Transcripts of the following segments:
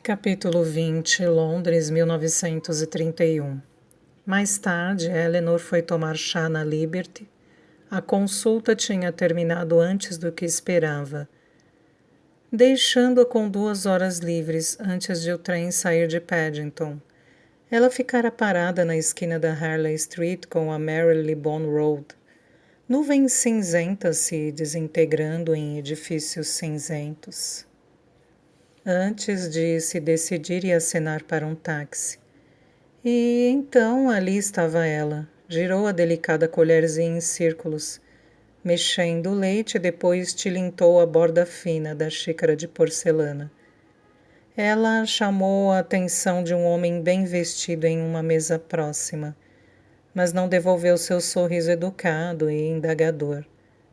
Capítulo 20, Londres, 1931. Mais tarde, Eleanor foi tomar chá na Liberty. A consulta tinha terminado antes do que esperava, deixando-a com 2 horas livres antes de o trem sair de Paddington. Ela ficara parada na esquina da Harley Street com a Marylebone Road. Nuvens cinzentas se desintegrando em edifícios cinzentos. Antes de se decidir e acenar para um táxi. E então ali estava ela. Girou a delicada colherzinha em círculos, mexendo o leite e depois tilintou a borda fina da xícara de porcelana. Ela chamou a atenção de um homem bem vestido em uma mesa próxima, mas não devolveu seu sorriso educado e indagador.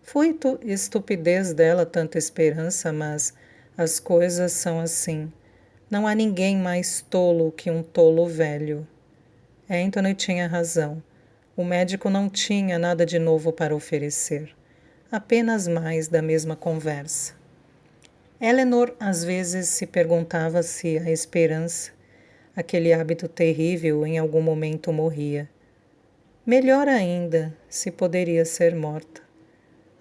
Foi estupidez dela tanta esperança, mas as coisas são assim. Não há ninguém mais tolo que um tolo velho. Anthony tinha razão. O médico não tinha nada de novo para oferecer. Apenas mais da mesma conversa. Eleanor às vezes se perguntava se a esperança, aquele hábito terrível, em algum momento morria. Melhor ainda, se poderia ser morta.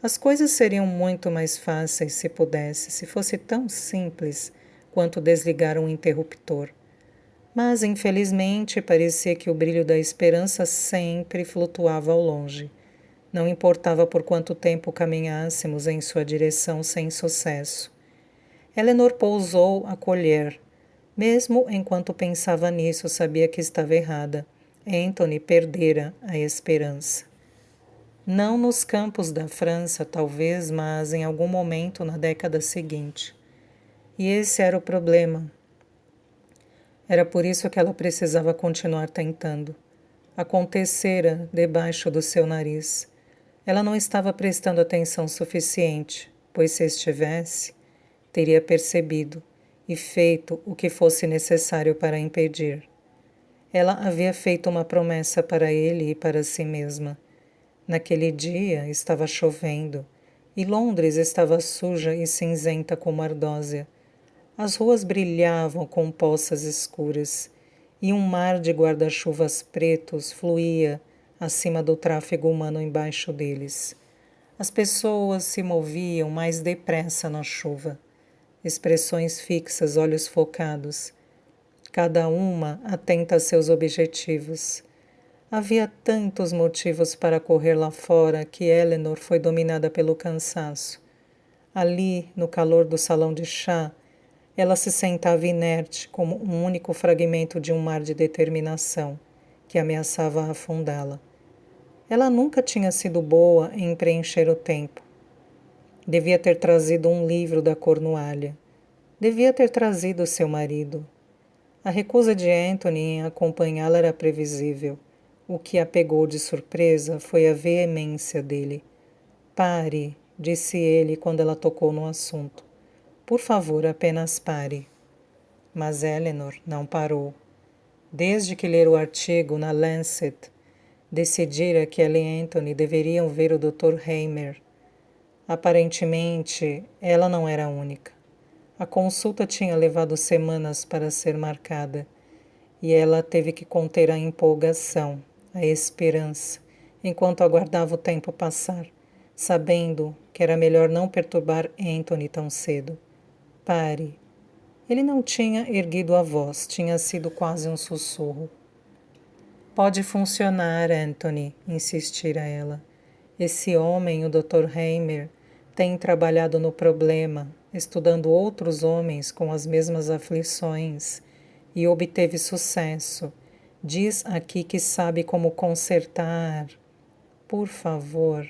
As coisas seriam muito mais fáceis se pudesse, se fosse tão simples quanto desligar um interruptor. Mas, infelizmente, parecia que o brilho da esperança sempre flutuava ao longe. Não importava por quanto tempo caminhássemos em sua direção sem sucesso. Eleanor pousou a colher. Mesmo enquanto pensava nisso, sabia que estava errada. Anthony perdera a esperança. Não nos campos da França, talvez, mas em algum momento na década seguinte. E esse era o problema. Era por isso que ela precisava continuar tentando. Acontecera debaixo do seu nariz. Ela não estava prestando atenção suficiente, pois se estivesse, teria percebido e feito o que fosse necessário para impedir. Ela havia feito uma promessa para ele e para si mesma. Naquele dia estava chovendo e Londres estava suja e cinzenta como ardósia. As ruas brilhavam com poças escuras e um mar de guarda-chuvas pretos fluía acima do tráfego humano embaixo deles. As pessoas se moviam mais depressa na chuva. Expressões fixas, olhos focados, cada uma atenta a seus objetivos. Havia tantos motivos para correr lá fora que Eleanor foi dominada pelo cansaço. Ali, no calor do salão de chá, ela se sentava inerte como um único fragmento de um mar de determinação que ameaçava afundá-la. Ela nunca tinha sido boa em preencher o tempo. Devia ter trazido um livro da Cornualha. Devia ter trazido seu marido. A recusa de Anthony em acompanhá-la era previsível. O que a pegou de surpresa foi a veemência dele. Pare, disse ele quando ela tocou no assunto. Por favor, apenas pare. Mas Eleanor não parou. Desde que ler o artigo na Lancet, decidira que ela e Anthony deveriam ver o Dr. Hamer. Aparentemente, ela não era a única. A consulta tinha levado semanas para ser marcada e ela teve que conter a empolgação, a esperança, enquanto aguardava o tempo passar, sabendo que era melhor não perturbar Anthony tão cedo. Pare. Ele não tinha erguido a voz, tinha sido quase um sussurro. Pode funcionar, Anthony, insistira ela. Esse homem, o Dr. Hamer, tem trabalhado no problema, estudando outros homens com as mesmas aflições e obteve sucesso. Diz aqui que sabe como consertar. Por favor.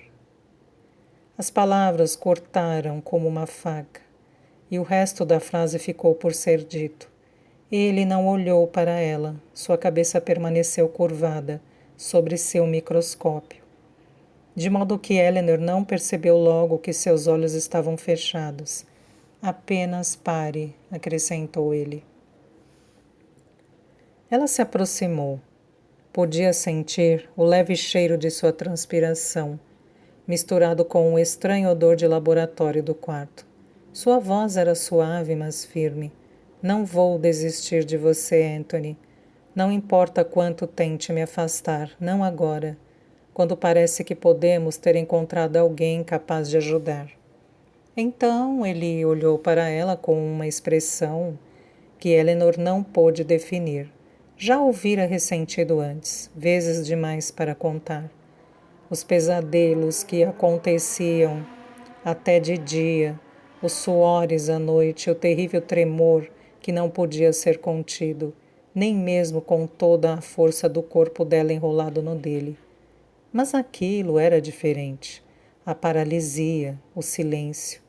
As palavras cortaram como uma faca e o resto da frase ficou por ser dito. Ele não olhou para ela, sua cabeça permaneceu curvada sobre seu microscópio, de modo que Eleanor não percebeu logo que seus olhos estavam fechados. Apenas pare, acrescentou ele. Ela se aproximou. Podia sentir o leve cheiro de sua transpiração, misturado com o estranho odor de laboratório do quarto. Sua voz era suave, mas firme. Não vou desistir de você, Anthony. Não importa quanto tente me afastar, não agora, quando parece que podemos ter encontrado alguém capaz de ajudar. Então ele olhou para ela com uma expressão que Eleanor não pôde definir. Já ouvira ressentido antes, vezes demais para contar. Os pesadelos que aconteciam até de dia, os suores à noite, o terrível tremor que não podia ser contido, nem mesmo com toda a força do corpo dela enrolado no dele. Mas aquilo era diferente. A paralisia, o silêncio,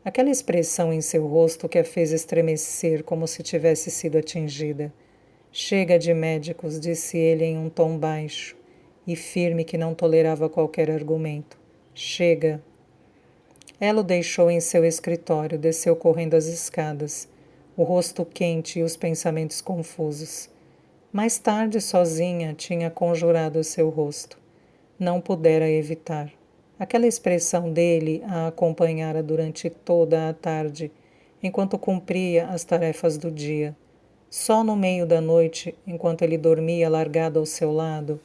aquela expressão em seu rosto que a fez estremecer como se tivesse sido atingida. Chega de médicos, disse ele em um tom baixo e firme que não tolerava qualquer argumento. Chega. Ela o deixou em seu escritório, desceu correndo as escadas, o rosto quente e os pensamentos confusos. Mais tarde, sozinha, tinha conjurado seu rosto. Não pudera evitar. Aquela expressão dele a acompanhara durante toda a tarde, enquanto cumpria as tarefas do dia. Só no meio da noite, enquanto ele dormia largado ao seu lado,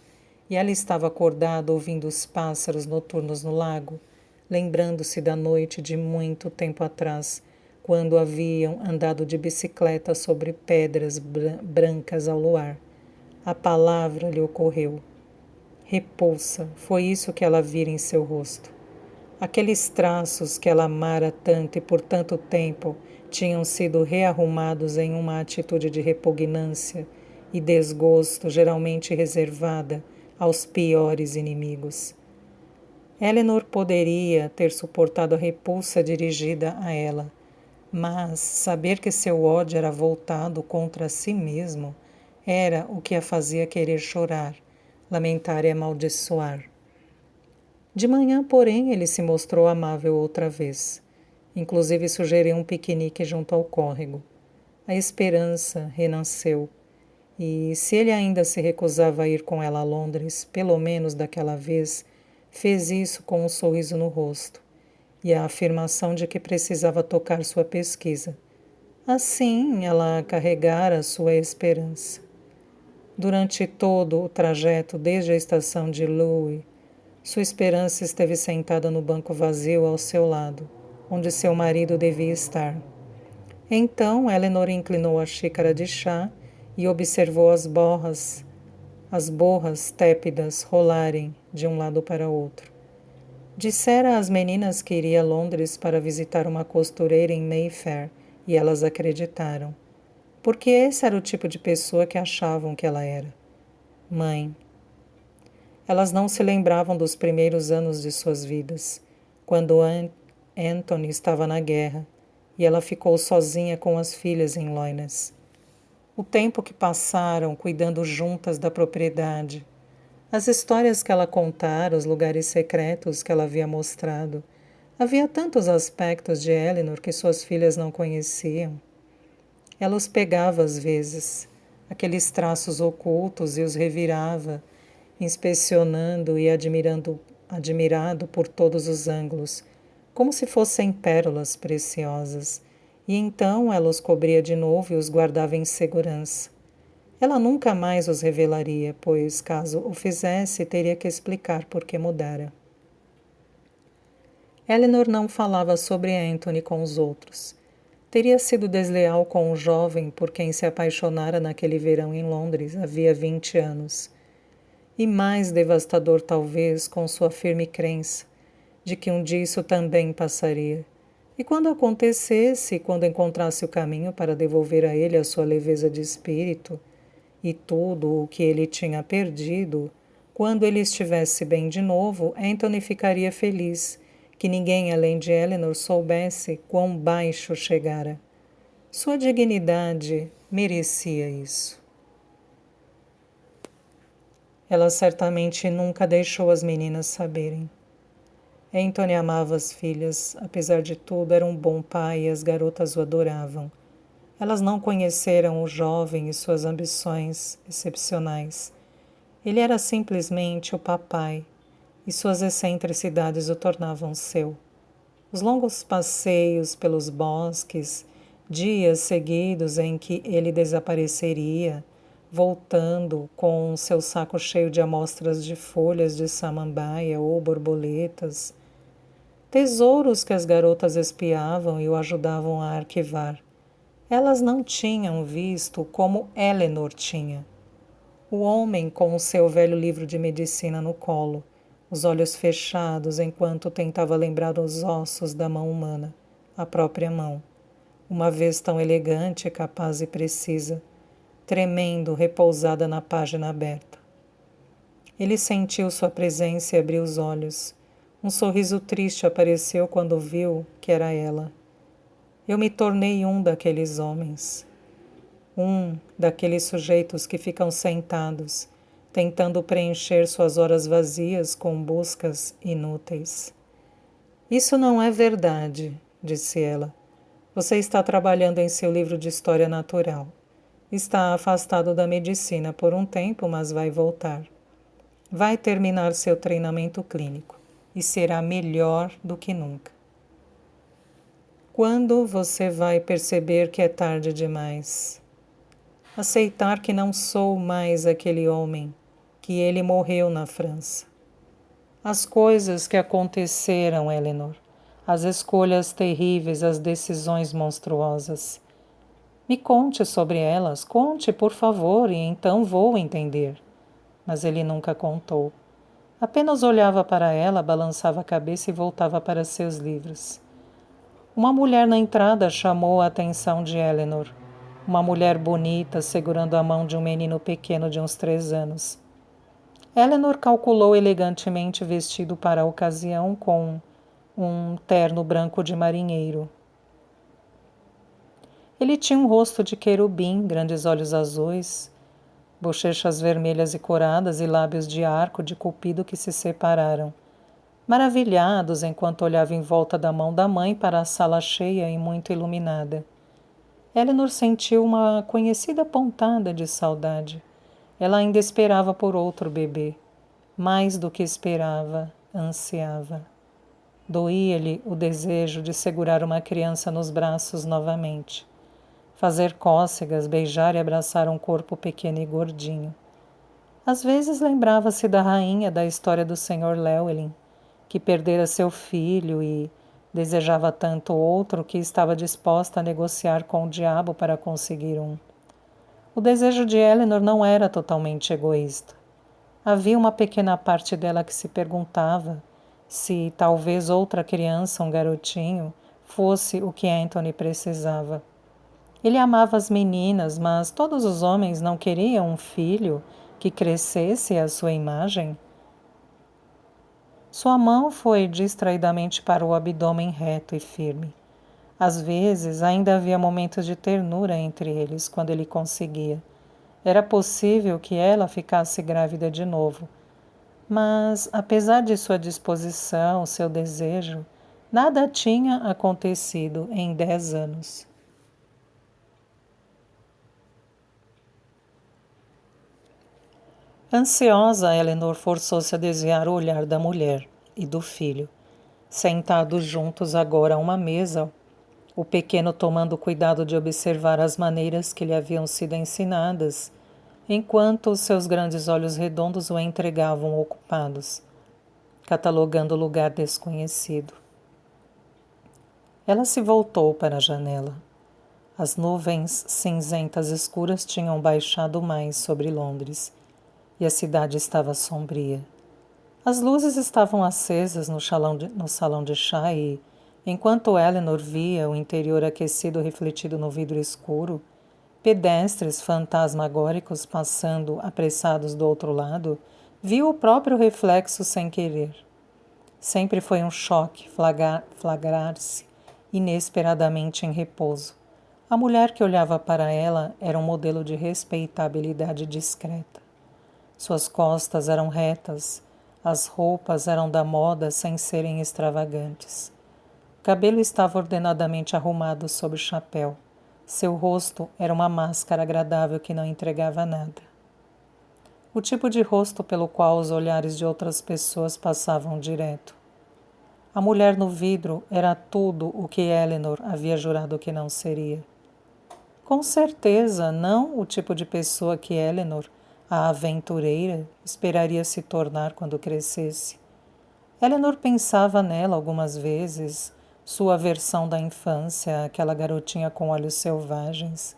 e ela estava acordada ouvindo os pássaros noturnos no lago, lembrando-se da noite de muito tempo atrás, quando haviam andado de bicicleta sobre pedras brancas ao luar. A palavra lhe ocorreu. Repulsa, foi isso que ela vira em seu rosto. Aqueles traços que ela amara tanto e por tanto tempo tinham sido rearrumados em uma atitude de repugnância e desgosto geralmente reservada aos piores inimigos. Eleanor poderia ter suportado a repulsa dirigida a ela, mas saber que seu ódio era voltado contra si mesmo era o que a fazia querer chorar, lamentar e amaldiçoar. De manhã, porém, ele se mostrou amável outra vez. Inclusive sugeriu um piquenique junto ao córrego. A esperança renasceu, e se ele ainda se recusava a ir com ela a Londres, pelo menos daquela vez, fez isso com um sorriso no rosto e a afirmação de que precisava tocar sua pesquisa. Assim, ela carregara sua esperança. Durante todo o trajeto, desde a estação de Louis, sua esperança esteve sentada no banco vazio ao seu lado, onde seu marido devia estar. Então, Eleanor inclinou a xícara de chá e observou as borras tépidas rolarem de um lado para outro. Dissera às meninas que iria a Londres para visitar uma costureira em Mayfair, e elas acreditaram, porque esse era o tipo de pessoa que achavam que ela era. Mãe. Elas não se lembravam dos primeiros anos de suas vidas, quando Anthony estava na guerra, e ela ficou sozinha com as filhas em Loyndes. O tempo que passaram cuidando juntas da propriedade, as histórias que ela contara, os lugares secretos que ela havia mostrado. Havia tantos aspectos de Eleanor que suas filhas não conheciam. Ela os pegava às vezes, aqueles traços ocultos, e os revirava, inspecionando e admirado por todos os ângulos, como se fossem pérolas preciosas. E então ela os cobria de novo e os guardava em segurança. Ela nunca mais os revelaria, pois, caso o fizesse, teria que explicar por que mudara. Eleanor não falava sobre Anthony com os outros. Teria sido desleal com o jovem por quem se apaixonara naquele verão em Londres havia 20 anos. E mais devastador, talvez, com sua firme crença de que um dia isso também passaria. E quando acontecesse, quando encontrasse o caminho para devolver a ele a sua leveza de espírito e tudo o que ele tinha perdido, quando ele estivesse bem de novo, Anthony ficaria feliz que ninguém além de Eleanor soubesse quão baixo chegara. Sua dignidade merecia isso. Ela certamente nunca deixou as meninas saberem. Anthony amava as filhas, apesar de tudo, era um bom pai e as garotas o adoravam. Elas não conheceram o jovem e suas ambições excepcionais. Ele era simplesmente o papai, e suas excentricidades o tornavam seu. Os longos passeios pelos bosques, Dias seguidos em que ele desapareceria, voltando com seu saco cheio de amostras de folhas de samambaia ou borboletas, tesouros que as garotas espiavam e o ajudavam a arquivar. Elas não tinham visto como Eleanor tinha. O homem com o seu velho livro de medicina no colo, os olhos fechados enquanto tentava lembrar os ossos da mão humana, a própria mão, uma vez tão elegante, capaz e precisa, tremendo, repousada na página aberta. Ele sentiu sua presença e abriu os olhos. Um sorriso triste apareceu quando viu que era ela. Eu me tornei um daqueles homens. Um daqueles sujeitos que ficam sentados, tentando preencher suas horas vazias com buscas inúteis. Isso não é verdade, disse ela. Você está trabalhando em seu livro de história natural. Está afastado da medicina por um tempo, mas vai voltar. Vai terminar seu treinamento clínico e será melhor do que nunca. Quando você vai perceber que é tarde demais? Aceitar que não sou mais aquele homem, que ele morreu na França. As coisas que aconteceram, Eleanor, as escolhas terríveis, as decisões monstruosas. Me conte sobre elas, conte, por favor, e então vou entender. Mas ele nunca contou. Apenas olhava para ela, balançava a cabeça e voltava para seus livros. Uma mulher na entrada chamou a atenção de Eleanor. Uma mulher bonita segurando a mão de um menino pequeno de uns 3 anos. Eleanor calculou elegantemente vestido para a ocasião com um terno branco de marinheiro. Ele tinha um rosto de querubim, grandes olhos azuis, bochechas vermelhas e coradas e lábios de arco de cupido que se separaram, maravilhados enquanto olhava em volta da mão da mãe para a sala cheia e muito iluminada. Eleanor sentiu uma conhecida pontada de saudade. Ela ainda esperava por outro bebê. Mais do que esperava, ansiava. Doía-lhe o desejo de segurar uma criança nos braços novamente. Fazer cócegas, beijar e abraçar um corpo pequeno e gordinho. Às vezes lembrava-se da rainha da história do Sr. Llewellyn, que perdera seu filho e desejava tanto outro que estava disposta a negociar com o diabo para conseguir um. O desejo de Eleanor não era totalmente egoísta. Havia uma pequena parte dela que se perguntava se talvez outra criança, um garotinho, fosse o que Anthony precisava. Ele amava as meninas, mas todos os homens não queriam um filho que crescesse à sua imagem. Sua mão foi distraidamente para o abdômen reto e firme. Às vezes, ainda havia momentos de ternura entre eles, quando ele conseguia. Era possível que ela ficasse grávida de novo. Mas, apesar de sua disposição, seu desejo, nada tinha acontecido em 10 anos. Ansiosa, Eleanor forçou-se a desviar o olhar da mulher e do filho. Sentados juntos agora a uma mesa, o pequeno tomando cuidado de observar as maneiras que lhe haviam sido ensinadas, enquanto os seus grandes olhos redondos o entregavam ocupados, catalogando o lugar desconhecido. Ela se voltou para a janela. As nuvens cinzentas escuras tinham baixado mais sobre Londres, e a cidade estava sombria. As luzes estavam acesas no salão de chá e, enquanto Eleanor via o interior aquecido refletido no vidro escuro, pedestres fantasmagóricos passando apressados do outro lado, viu o próprio reflexo sem querer. Sempre foi um choque flagrar-se inesperadamente em repouso. A mulher que olhava para ela era um modelo de respeitabilidade discreta. Suas costas eram retas, as roupas eram da moda sem serem extravagantes. O cabelo estava ordenadamente arrumado sob o chapéu. Seu rosto era uma máscara agradável que não entregava nada. O tipo de rosto pelo qual os olhares de outras pessoas passavam direto. A mulher no vidro era tudo o que Eleanor havia jurado que não seria. Com certeza não o tipo de pessoa que Eleanor, a aventureira, esperaria se tornar quando crescesse. Eleanor pensava nela algumas vezes, sua versão da infância, aquela garotinha com olhos selvagens,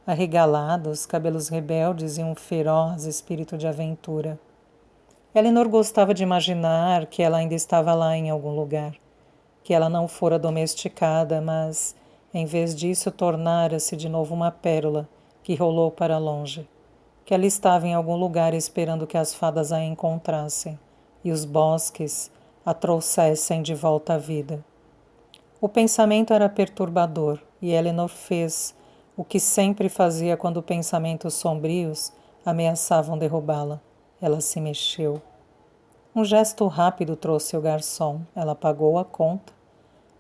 arregalados, cabelos rebeldes e um feroz espírito de aventura. Eleanor gostava de imaginar que ela ainda estava lá em algum lugar, que ela não fora domesticada, mas, em vez disso, tornara-se de novo uma pérola que rolou para longe, que ela estava em algum lugar esperando que as fadas a encontrassem e os bosques a trouxessem de volta à vida. O pensamento era perturbador e Eleanor fez o que sempre fazia quando pensamentos sombrios ameaçavam derrubá-la. Ela se mexeu. Um gesto rápido trouxe o garçom. Ela pagou a conta.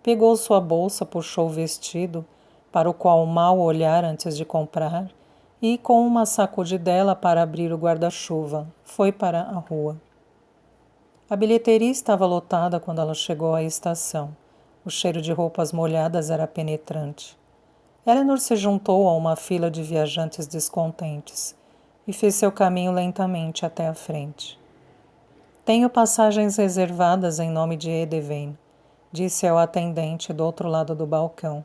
Pegou sua bolsa, puxou o vestido, para o qual mal olhar antes de comprar, e, com uma sacudidela para abrir o guarda-chuva, foi para a rua. A bilheteria estava lotada quando ela chegou à estação. O cheiro de roupas molhadas era penetrante. Eleanor se juntou a uma fila de viajantes descontentes e fez seu caminho lentamente até a frente. Tenho passagens reservadas em nome de Edevane, disse ao atendente do outro lado do balcão.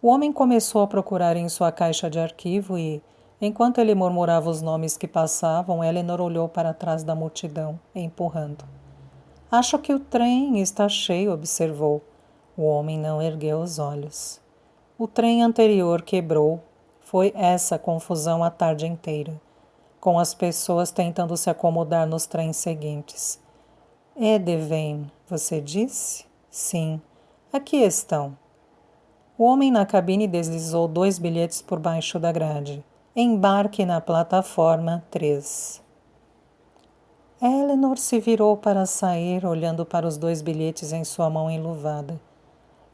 O homem começou a procurar em sua caixa de arquivo e, enquanto ele murmurava os nomes que passavam, Eleanor olhou para trás da multidão, empurrando. Acho que o trem está cheio, observou. O homem não ergueu os olhos. O trem anterior quebrou. Foi essa confusão a tarde inteira, com as pessoas tentando se acomodar nos trens seguintes. Edevane, você disse? Sim. Aqui estão. O homem na cabine deslizou 2 bilhetes por baixo da grade. Embarque na plataforma 3. Eleanor se virou para sair, olhando para os 2 bilhetes em sua mão enluvada.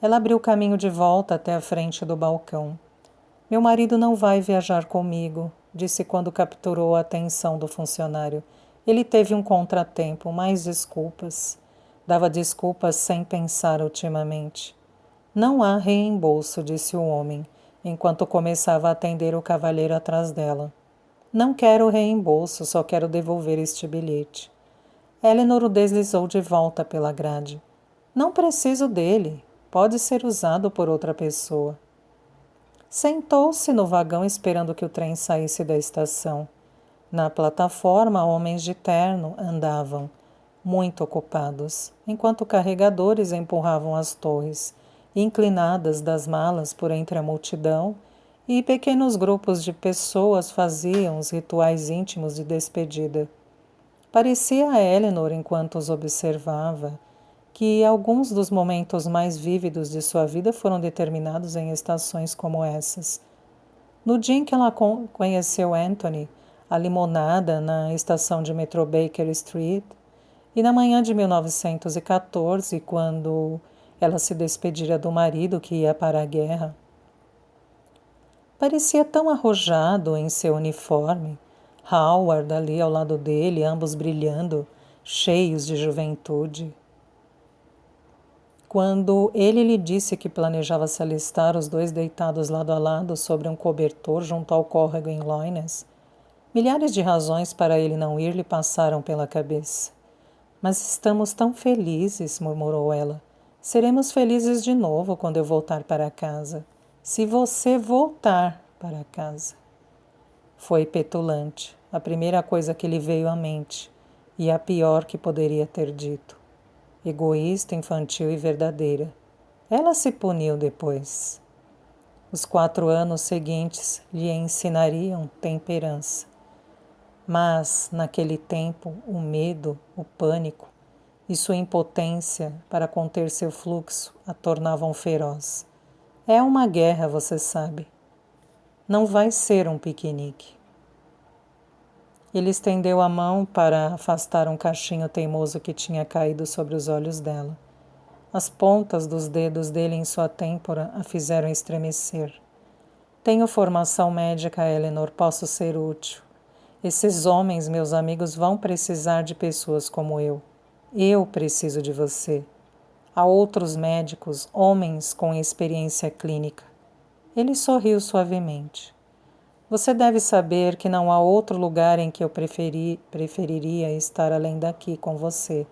Ela abriu caminho de volta até a frente do balcão. Meu marido não vai viajar comigo, disse quando capturou a atenção do funcionário. Ele teve um contratempo, mais desculpas. Dava desculpas sem pensar ultimamente. Não há reembolso, disse o homem, enquanto começava a atender o cavalheiro atrás dela. Não quero reembolso, só quero devolver este bilhete. Eleanor o deslizou de volta pela grade. Não preciso dele. Pode ser usado por outra pessoa. Sentou-se no vagão esperando que o trem saísse da estação. Na plataforma, homens de terno andavam, muito ocupados, enquanto carregadores empurravam as torres, inclinadas das malas por entre a multidão, e pequenos grupos de pessoas faziam os rituais íntimos de despedida. Parecia a Eleanor, enquanto os observava, que alguns dos momentos mais vívidos de sua vida foram determinados em estações como essas. No dia em que ela conheceu Anthony, a limonada na estação de metrô Baker Street, e na manhã de 1914, quando ela se despedira do marido que ia para a guerra. Parecia tão arrojado em seu uniforme, Howard ali ao lado dele, ambos brilhando, cheios de juventude. Quando ele lhe disse que planejava se alistar, os 2 deitados lado a lado sobre um cobertor junto ao córrego em Loines, milhares de razões para ele não ir lhe passaram pela cabeça. Mas estamos tão felizes, murmurou ela. Seremos felizes de novo quando eu voltar para casa. Se você voltar para casa. Foi petulante, a primeira coisa que lhe veio à mente, e a pior que poderia ter dito. Egoísta, infantil e verdadeira. Ela se puniu depois. Os 4 anos seguintes lhe ensinariam temperança. Mas, naquele tempo, o medo, o pânico e sua impotência para conter seu fluxo a tornavam feroz. É uma guerra, você sabe. Não vai ser um piquenique. Ele estendeu a mão para afastar um cachinho teimoso que tinha caído sobre os olhos dela. As pontas dos dedos dele em sua têmpora a fizeram estremecer. Tenho formação médica, Eleanor, posso ser útil. Esses homens, meus amigos, vão precisar de pessoas como eu. Eu preciso de você. Há outros médicos, homens com experiência clínica. Ele sorriu suavemente. Você deve saber que não há outro lugar em que eu preferiria estar além daqui com você.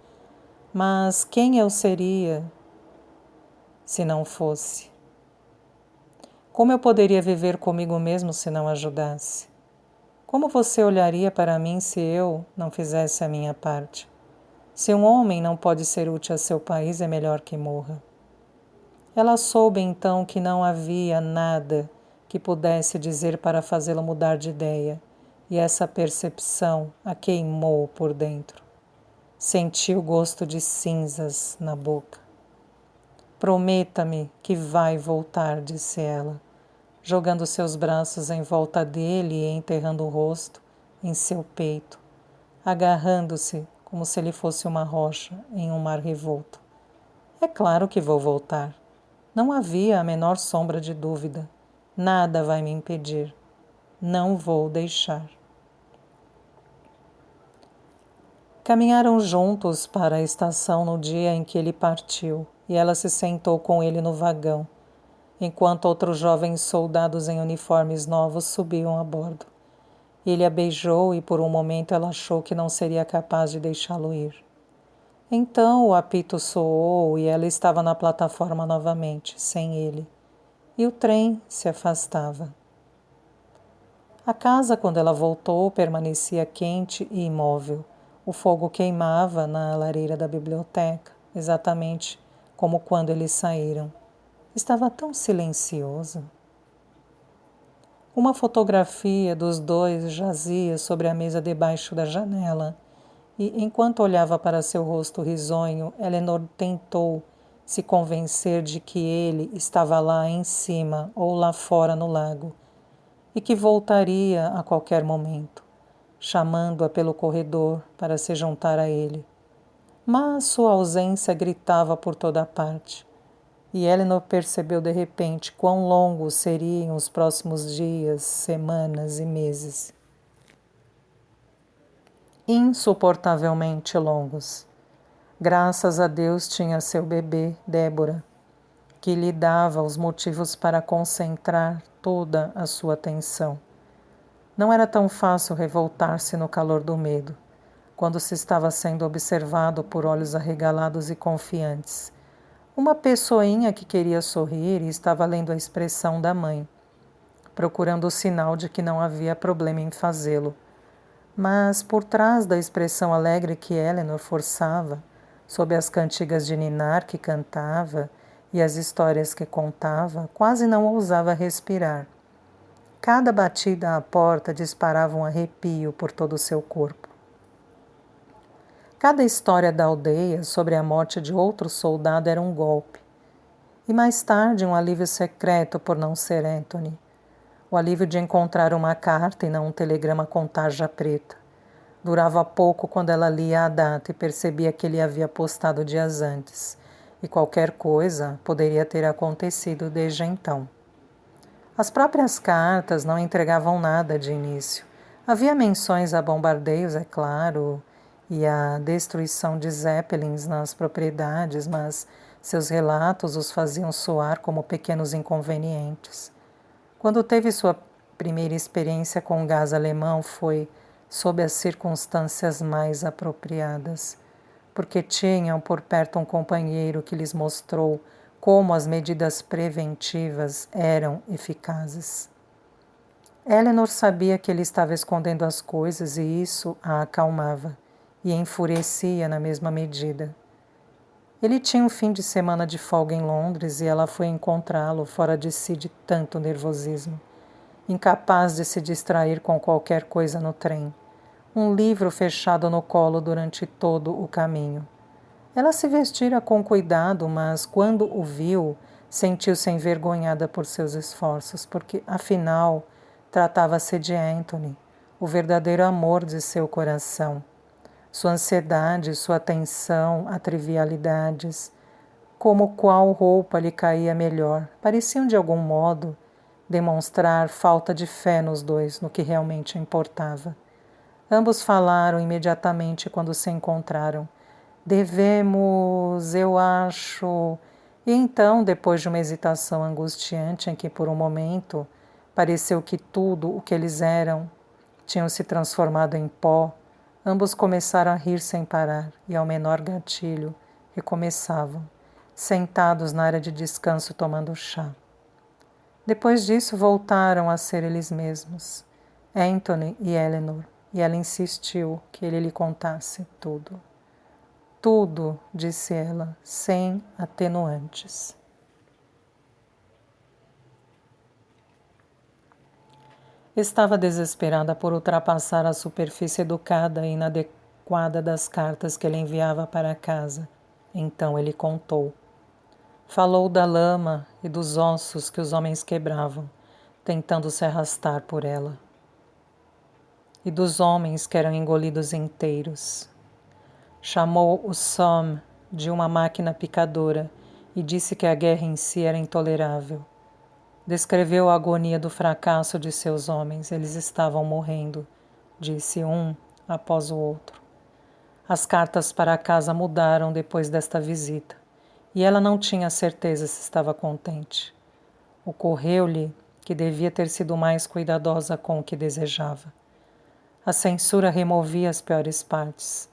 Mas quem eu seria se não fosse? Como eu poderia viver comigo mesmo se não ajudasse? Como você olharia para mim se eu não fizesse a minha parte? Se um homem não pode ser útil a seu país, é melhor que morra. Ela soube então que não havia nada que pudesse dizer para fazê-la mudar de ideia, e essa percepção a queimou por dentro. Sentiu o gosto de cinzas na boca. Prometa-me que vai voltar, disse ela, jogando seus braços em volta dele e enterrando o rosto em seu peito, agarrando-se como se ele fosse uma rocha em um mar revolto. É claro que vou voltar. Não havia a menor sombra de dúvida. Nada vai me impedir. Não vou deixar. Caminharam juntos para a estação no dia em que ele partiu, e ela se sentou com ele no vagão, enquanto outros jovens soldados em uniformes novos subiam a bordo. Ele a beijou e por um momento ela achou que não seria capaz de deixá-lo ir. Então o apito soou e ela estava na plataforma novamente, sem ele. E o trem se afastava. A casa, quando ela voltou, permanecia quente e imóvel. O fogo queimava na lareira da biblioteca, exatamente como quando eles saíram. Estava tão silencioso. Uma fotografia dos dois jazia sobre a mesa debaixo da janela. E, enquanto olhava para seu rosto risonho, Eleanor tentou se convencer de que ele estava lá em cima ou lá fora no lago, e que voltaria a qualquer momento, chamando-a pelo corredor para se juntar a ele. Mas sua ausência gritava por toda parte, e Eleanor percebeu de repente quão longos seriam os próximos dias, semanas e meses. Insuportavelmente longos. Graças a Deus tinha seu bebê, Débora, que lhe dava os motivos para concentrar toda a sua atenção. Não era tão fácil revoltar-se no calor do medo, quando se estava sendo observado por olhos arregalados e confiantes. Uma pessoinha que queria sorrir e estava lendo a expressão da mãe, procurando o sinal de que não havia problema em fazê-lo. Mas por trás da expressão alegre que Eleanor forçava, sob as cantigas de ninar que cantava e as histórias que contava, quase não ousava respirar. Cada batida à porta disparava um arrepio por todo o seu corpo. Cada história da aldeia sobre a morte de outro soldado era um golpe. E mais tarde um alívio secreto por não ser Anthony. O alívio de encontrar uma carta e não um telegrama com tarja preta. Durava pouco quando ela lia a data e percebia que ele havia postado dias antes, e qualquer coisa poderia ter acontecido desde então. As próprias cartas não entregavam nada de início. Havia menções a bombardeios, é claro, e a destruição de zeppelins nas propriedades, mas seus relatos os faziam soar como pequenos inconvenientes. Quando teve sua primeira experiência com o gás alemão foi sob as circunstâncias mais apropriadas, porque tinham por perto um companheiro que lhes mostrou como as medidas preventivas eram eficazes. Eleanor sabia que ele estava escondendo as coisas e isso a acalmava e enfurecia na mesma medida. Ele tinha um fim de semana de folga em Londres e ela foi encontrá-lo fora de si de tanto nervosismo, incapaz de se distrair com qualquer coisa no trem, um livro fechado no colo durante todo o caminho. Ela se vestira com cuidado, mas quando o viu, sentiu-se envergonhada por seus esforços, porque, afinal, tratava-se de Anthony, o verdadeiro amor de seu coração. Sua ansiedade, sua atenção a trivialidades, como qual roupa lhe caía melhor, pareciam de algum modo demonstrar falta de fé nos dois, no que realmente importava. Ambos falaram imediatamente quando se encontraram. Eu acho... E então, depois de uma hesitação angustiante em que por um momento pareceu que tudo o que eles eram tinham se transformado em pó, ambos começaram a rir sem parar e, ao menor gatilho, recomeçavam, sentados na área de descanso tomando chá. Depois disso, voltaram a ser eles mesmos, Anthony e Eleanor, e ela insistiu que ele lhe contasse tudo. Tudo, disse ela, sem atenuantes. Estava desesperada por ultrapassar a superfície educada e inadequada das cartas que ele enviava para casa. Então ele contou. Falou da lama e dos ossos que os homens quebravam, tentando se arrastar por ela. E dos homens que eram engolidos inteiros. Chamou o Somme de uma máquina picadora e disse que a guerra em si era intolerável. Descreveu a agonia do fracasso de seus homens. Eles estavam morrendo, disse um após o outro. As cartas para casa mudaram depois desta visita, e ela não tinha certeza se estava contente. Ocorreu-lhe que devia ter sido mais cuidadosa com o que desejava. A censura removia as piores partes,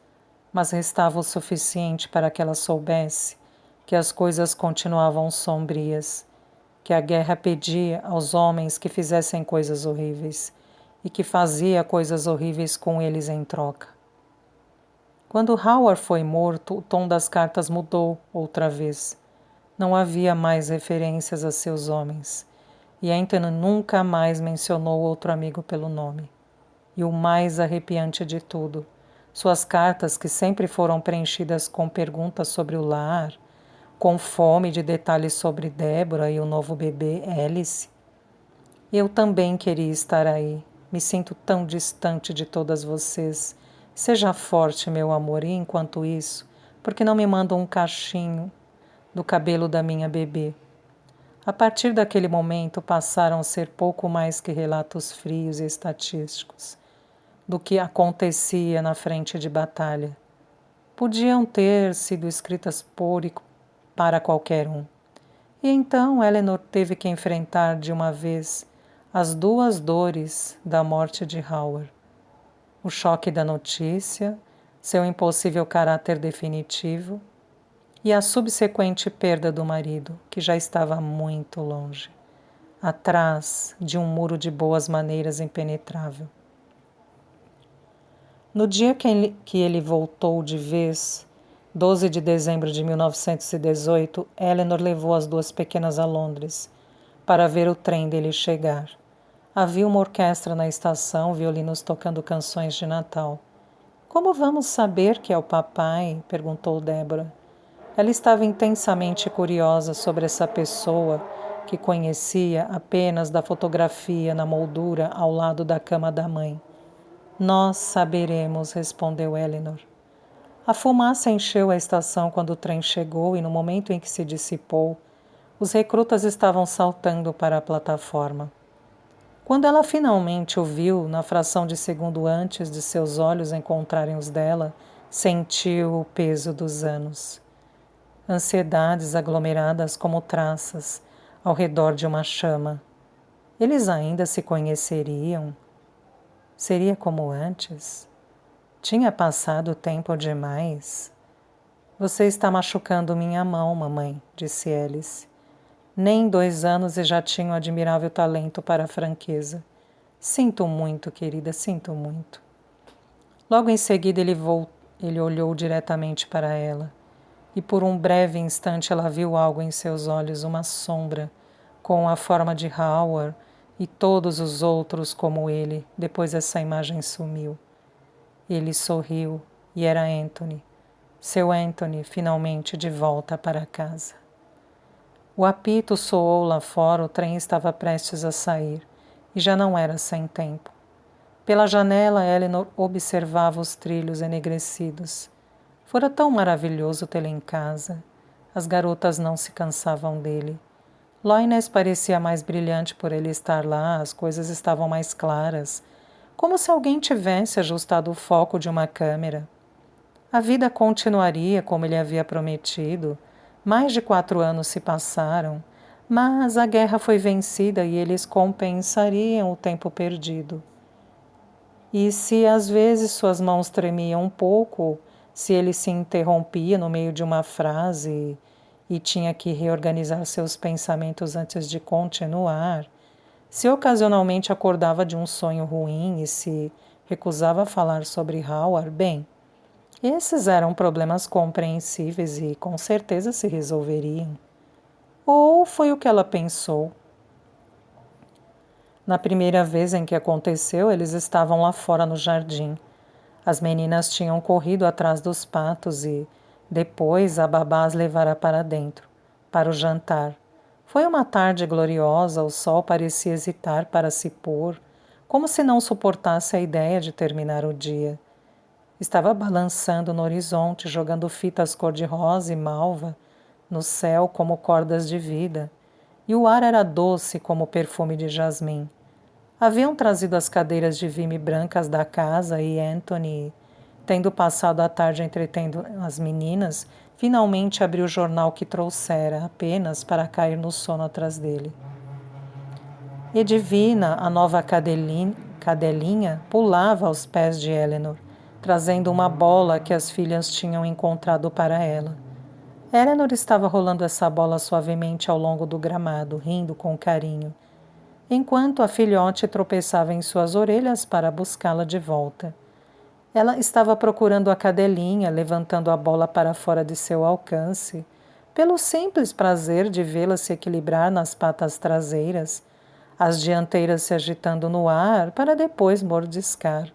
mas restava o suficiente para que ela soubesse que as coisas continuavam sombrias, que a guerra pedia aos homens que fizessem coisas horríveis e que fazia coisas horríveis com eles em troca. Quando Howard foi morto, o tom das cartas mudou outra vez. Não havia mais referências a seus homens, e Anthony nunca mais mencionou outro amigo pelo nome. E o mais arrepiante de tudo, suas cartas, que sempre foram preenchidas com perguntas sobre o lar, com fome de detalhes sobre Débora e o novo bebê Alice. Eu também queria estar aí. Me sinto tão distante de todas vocês. Seja forte, meu amor, e enquanto isso, por que não me manda um cachinho do cabelo da minha bebê? A partir daquele momento passaram a ser pouco mais que relatos frios e estatísticos do que acontecia na frente de batalha. Podiam ter sido escritas por e para qualquer um. E então Eleanor teve que enfrentar de uma vez as duas dores da morte de Howard. O choque da notícia, seu impossível caráter definitivo e a subsequente perda do marido, que já estava muito longe, atrás de um muro de boas maneiras impenetrável. No dia que ele voltou de vez, 12 de dezembro de 1918, Eleanor levou as duas pequenas a Londres para ver o trem dele chegar. Havia uma orquestra na estação, violinos tocando canções de Natal. Como vamos saber que é o papai? Perguntou Débora. Ela estava intensamente curiosa sobre essa pessoa que conhecia apenas da fotografia na moldura ao lado da cama da mãe. Nós saberemos, respondeu Eleanor. A fumaça encheu a estação quando o trem chegou e no momento em que se dissipou, os recrutas estavam saltando para a plataforma. Quando ela finalmente o viu, na fração de segundo antes de seus olhos encontrarem os dela, sentiu o peso dos anos. Ansiedades aglomeradas como traças ao redor de uma chama. Eles ainda se conheceriam? Seria como antes? Tinha passado tempo demais? Você está machucando minha mão, mamãe, disse Alice. Nem 2 anos e já tinha um admirável talento para a franqueza. Sinto muito, querida, sinto muito. Logo em seguida ele olhou diretamente para ela, e por um breve instante ela viu algo em seus olhos, uma sombra, com a forma de Howard e todos os outros como ele. Depois essa imagem sumiu. Ele sorriu e era Anthony, seu Anthony, finalmente de volta para casa. O apito soou lá fora, o trem estava prestes a sair e já não era sem tempo. Pela janela, Eleanor observava os trilhos enegrecidos. Fora tão maravilhoso tê-lo em casa. As garotas não se cansavam dele. Loines parecia mais brilhante por ele estar lá, as coisas estavam mais claras, como se alguém tivesse ajustado o foco de uma câmera. A vida continuaria como ele havia prometido, Mais de 4 anos se passaram, mas a guerra foi vencida e eles compensariam o tempo perdido. E se às vezes suas mãos tremiam um pouco, se ele se interrompia no meio de uma frase e tinha que reorganizar seus pensamentos antes de continuar, se ocasionalmente acordava de um sonho ruim e se recusava a falar sobre Howard, bem, esses eram problemas compreensíveis e com certeza se resolveriam. Ou foi o que ela pensou. Na primeira vez em que aconteceu, eles estavam lá fora no jardim. As meninas tinham corrido atrás dos patos e, depois, a babá as levara para dentro, para o jantar. Foi uma tarde gloriosa, o sol parecia hesitar para se pôr, como se não suportasse a ideia de terminar o dia. Estava balançando no horizonte, jogando fitas cor-de-rosa e malva no céu como cordas de vida, e o ar era doce como perfume de jasmim. Haviam trazido as cadeiras de vime brancas da casa e Anthony, tendo passado a tarde entretendo as meninas, finalmente abriu o jornal que trouxera, apenas para cair no sono atrás dele. Edivina, a nova cadelinha, pulava aos pés de Eleanor, trazendo uma bola que as filhas tinham encontrado para ela. Eleanor estava rolando essa bola suavemente ao longo do gramado, rindo com carinho, enquanto a filhote tropeçava em suas orelhas para buscá-la de volta. Ela estava procurando a cadelinha, levantando a bola para fora de seu alcance, pelo simples prazer de vê-la se equilibrar nas patas traseiras, as dianteiras se agitando no ar para depois mordiscar.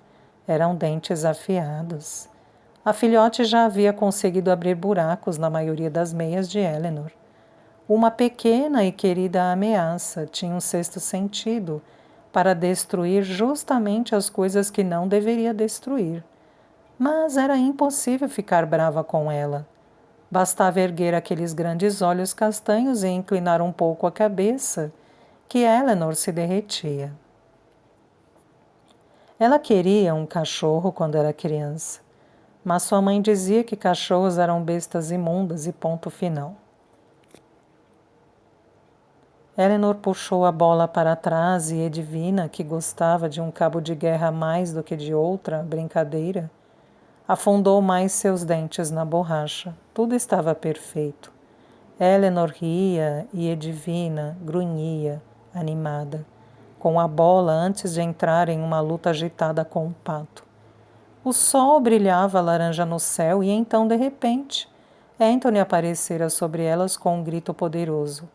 Eram dentes afiados. A filhote já havia conseguido abrir buracos na maioria das meias de Eleanor. Uma pequena e querida ameaça tinha um sexto sentido para destruir justamente as coisas que não deveria destruir. Mas era impossível ficar brava com ela. Bastava erguer aqueles grandes olhos castanhos e inclinar um pouco a cabeça, que Eleanor se derretia. Ela queria um cachorro quando era criança, mas sua mãe dizia que cachorros eram bestas imundas e ponto final. Eleanor puxou a bola para trás e Edvina, que gostava de um cabo de guerra mais do que de outra brincadeira, afundou mais seus dentes na borracha. Tudo estava perfeito. Eleanor ria e Edvina grunhia, animada, com a bola antes de entrar em uma luta agitada com o pato. O sol brilhava laranja no céu e então, de repente, Anthony aparecera sobre elas com um grito poderoso.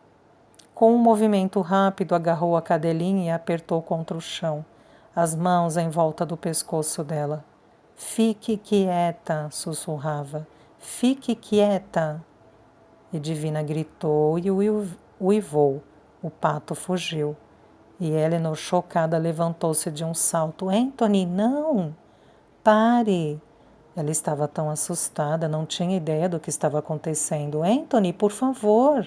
Com um movimento rápido, agarrou a cadelinha e a apertou contra o chão, as mãos em volta do pescoço dela. Fique quieta, sussurrava. Fique quieta. Edvina gritou e uivou. O pato fugiu. E Eleanor, chocada, levantou-se de um salto. Anthony, não! Pare! Ela estava tão assustada, não tinha ideia do que estava acontecendo. Anthony, por favor!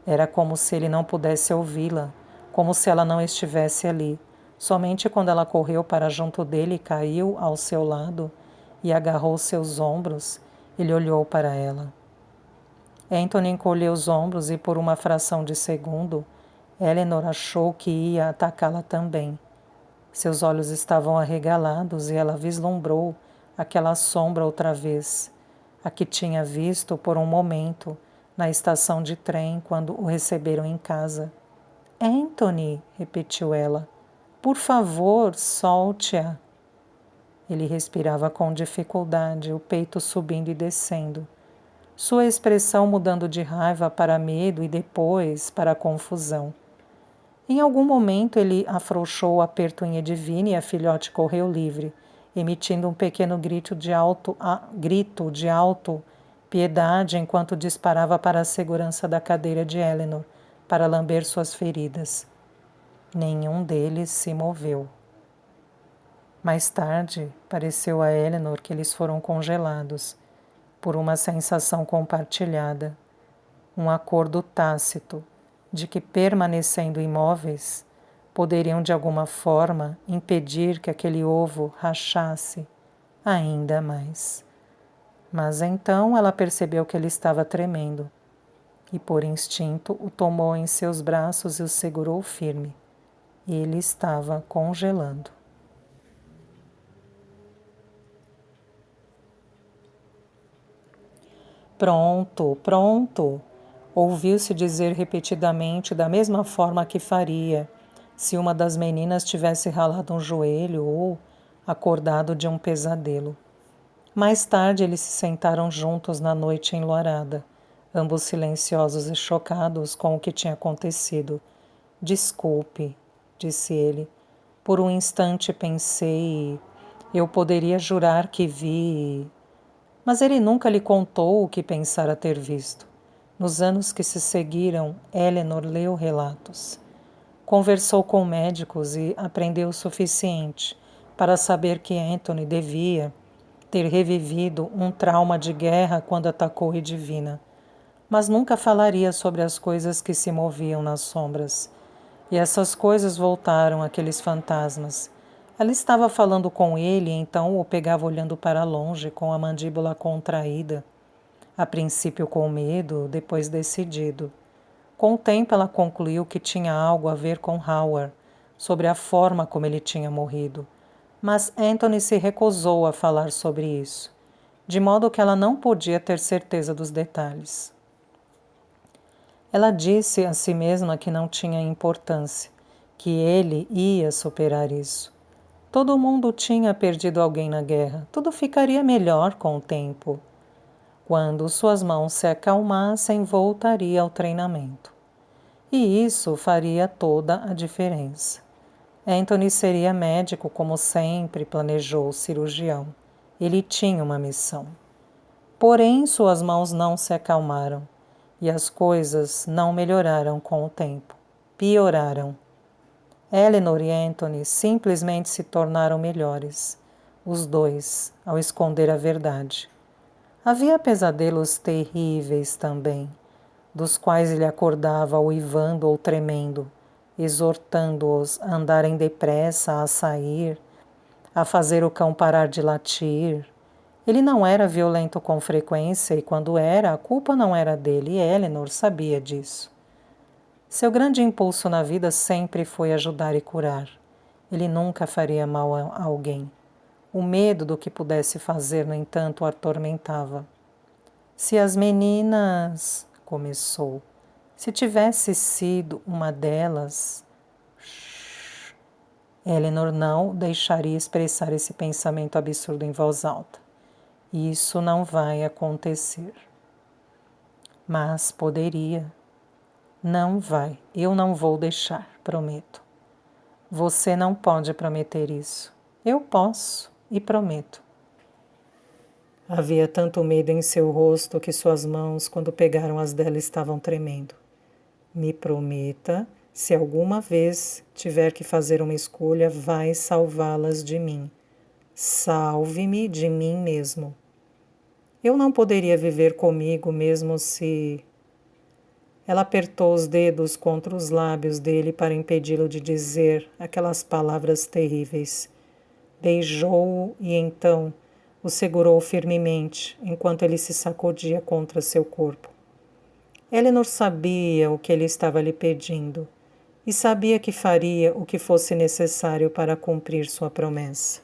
Era como se ele não pudesse ouvi-la, como se ela não estivesse ali. Somente quando ela correu para junto dele e caiu ao seu lado e agarrou seus ombros, ele olhou para ela. Anthony encolheu os ombros e, por uma fração de segundo, Eleanor achou que ia atacá-la também. Seus olhos estavam arregalados e ela vislumbrou aquela sombra outra vez, a que tinha visto por um momento na estação de trem quando o receberam em casa. Anthony, repetiu ela, por favor, solte-a. Ele respirava com dificuldade, o peito subindo e descendo. Sua expressão mudando de raiva para medo e depois para confusão. Em algum momento ele afrouxou o aperto em Edvina e a filhote correu livre, emitindo um pequeno grito de alto piedade enquanto disparava para a segurança da cadeira de Eleanor, para lamber suas feridas. Nenhum deles se moveu. Mais tarde, pareceu a Eleanor que eles foram congelados, por uma sensação compartilhada, um acordo tácito de que, permanecendo imóveis, poderiam de alguma forma impedir que aquele ovo rachasse ainda mais. Mas então ela percebeu que ele estava tremendo. e por instinto o tomou em seus braços e o segurou firme. Ele estava congelando. Pronto, pronto! Ouviu-se dizer repetidamente da mesma forma que faria se uma das meninas tivesse ralado um joelho ou acordado de um pesadelo. Mais tarde eles se sentaram juntos na noite enluarada, ambos silenciosos e chocados com o que tinha acontecido. Desculpe, disse ele. Por um instante pensei, eu poderia jurar que vi. Mas ele nunca lhe contou o que pensara ter visto. Nos anos que se seguiram, Eleanor leu relatos. Conversou com médicos e aprendeu o suficiente para saber que Anthony devia ter revivido um trauma de guerra quando atacou Edwina, mas nunca falaria sobre as coisas que se moviam nas sombras. E essas coisas voltaram, aqueles fantasmas. Ela estava falando com ele, então o pegava olhando para longe, com a mandíbula contraída. A princípio com medo, depois decidido. Com o tempo ela concluiu que tinha algo a ver com Howard, sobre a forma como ele tinha morrido. Mas Anthony se recusou a falar sobre isso, de modo que ela não podia ter certeza dos detalhes. Ela disse a si mesma que não tinha importância, que ele ia superar isso. Todo mundo tinha perdido alguém na guerra, tudo ficaria melhor com o tempo. Quando suas mãos se acalmassem, voltaria ao treinamento. E isso faria toda a diferença. Anthony seria médico, como sempre planejou o cirurgião. Ele tinha uma missão. Porém, suas mãos não se acalmaram e as coisas não melhoraram com o tempo. Pioraram. Eleanor e Anthony simplesmente se tornaram melhores, os dois, ao esconder a verdade. Havia pesadelos terríveis também, dos quais ele acordava uivando ou tremendo, exortando-os a andarem depressa, a sair, a fazer o cão parar de latir. Ele não era violento com frequência e, quando era, a culpa não era dele, e Eleanor sabia disso. Seu grande impulso na vida sempre foi ajudar e curar. Ele nunca faria mal a alguém. O medo do que pudesse fazer, no entanto, o atormentava. Se as meninas... começou. Se tivesse sido uma delas... Eleanor não deixaria expressar esse pensamento absurdo em voz alta. Isso não vai acontecer. Mas poderia. Não vai. Eu não vou deixar, prometo. Você não pode prometer isso. Eu posso e prometo. Havia tanto medo em seu rosto que suas mãos, quando pegaram as dela, estavam tremendo. Me prometa, se alguma vez tiver que fazer uma escolha, vai salvá-las de mim. Salve-me de mim mesmo. Eu não poderia viver comigo mesmo se... Ela apertou os dedos contra os lábios dele para impedi-lo de dizer aquelas palavras terríveis. Beijou-o e então o segurou firmemente, enquanto ele se sacudia contra seu corpo. Eleanor sabia o que ele estava lhe pedindo e sabia que faria o que fosse necessário para cumprir sua promessa.